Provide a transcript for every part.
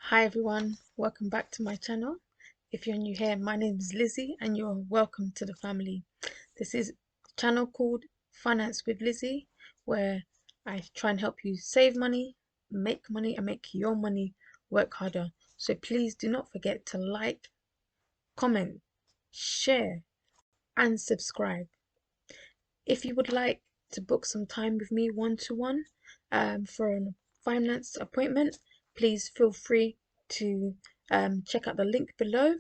Hi everyone, welcome back to my channel. If you're new here, my name is Lizzie and you're welcome to the family. This is a channel called Finance with Lizzie, where I try and help you save money and make your money work harder. So please do not forget to like, comment, share and subscribe. If you would like to book some time with me one-to-one for a finance appointment, please feel free to check out the link below,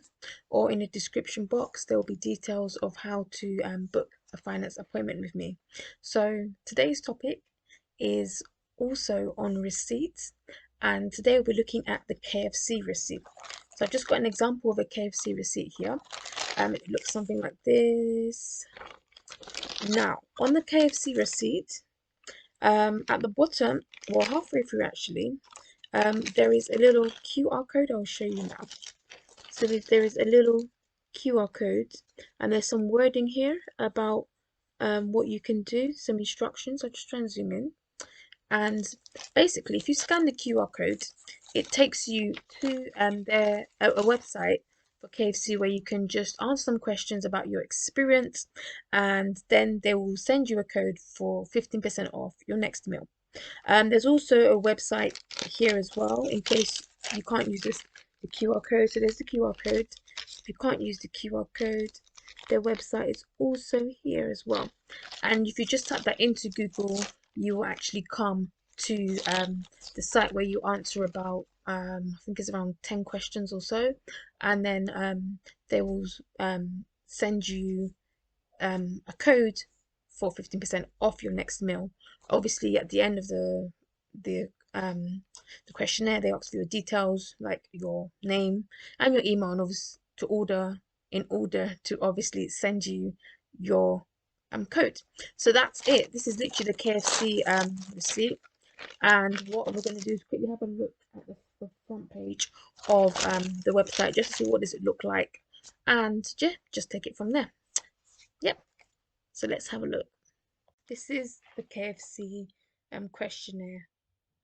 or in the description box there will be details of how to book a finance appointment with me. So today's topic is also on receipts, and today we'll be looking at the KFC receipt. So I've just got an example of a KFC receipt here. It looks something like this. Now, on the KFC receipt, at the bottom, well, halfway through actually, there is a little QR code. I'll show you now. So there is a little QR code, and there's some wording here about what you can do, some instructions. I'll just try and zoom in. And basically, if you scan the QR code, it takes you to a website for KFC where you can just answer some questions about your experience, and then they will send you a code for 15% off your next meal. There's also a website here as well in case you can't use the QR code. So there's the QR code. If you can't use the QR code, their website is also here as well. And if you just type that into Google, you will actually come to the site where you answer about I think it's around 10 questions or so, and then they will send you a code for 15% off your next meal. Obviously, at the end of the the questionnaire, they ask for your details like your name and your email, and obviously in order to obviously send you your code. So that's it. This is literally the KFC receipt. And what we're going to do is quickly have a look at the front page of the website just to see what does it look like, and yeah, just take it from there. Yep. So let's have a look. This is the KFC questionnaire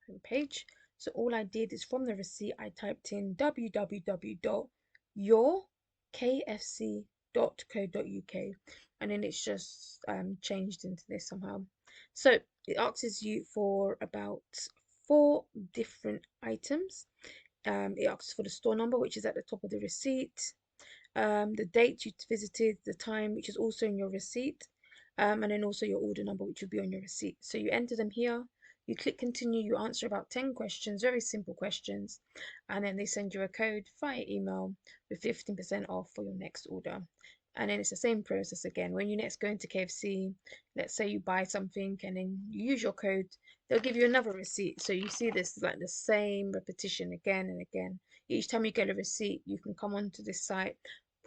homepage. So all I did is from the receipt, I typed in www.yourkfc.co.uk, and then it's just changed into this somehow. So it asks you for about 4 different items. It asks for the store number, which is at the top of the receipt, the date you visited, the time, which is also in your receipt, and then also your order number, which will be on your receipt. So you enter them here, you click continue, you answer about 10 questions, very simple questions, and then they send you a code via email with 15% off for your next order. And then it's the same process again. When you next go into KFC, let's say you buy something and then you use your code, they'll give you another receipt. So you see this like the same repetition again and again. Each time you get a receipt, you can come onto this site,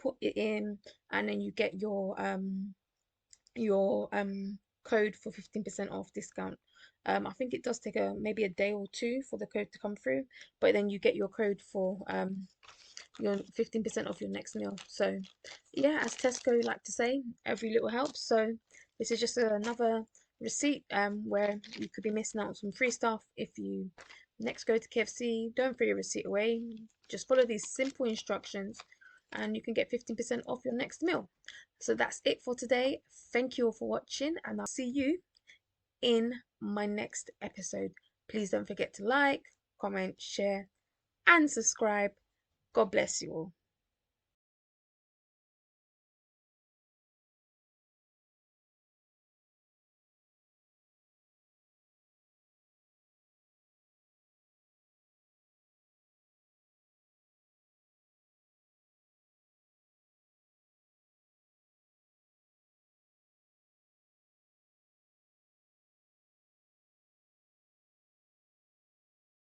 put it in, and then you get your code for 15% off discount. I think it does take maybe a day or two for the code to come through, but then you get your code for your 15% off your next meal. So yeah, as Tesco like to say, every little helps. So this is just another receipt where you could be missing out on some free stuff if you next go to KFC. Don't throw your receipt away, just follow these simple instructions and you can get 15% off your next meal. So that's it for today. Thank you all for watching, and I'll see you in my next episode. Please don't forget to like, comment, share and subscribe. God bless you all.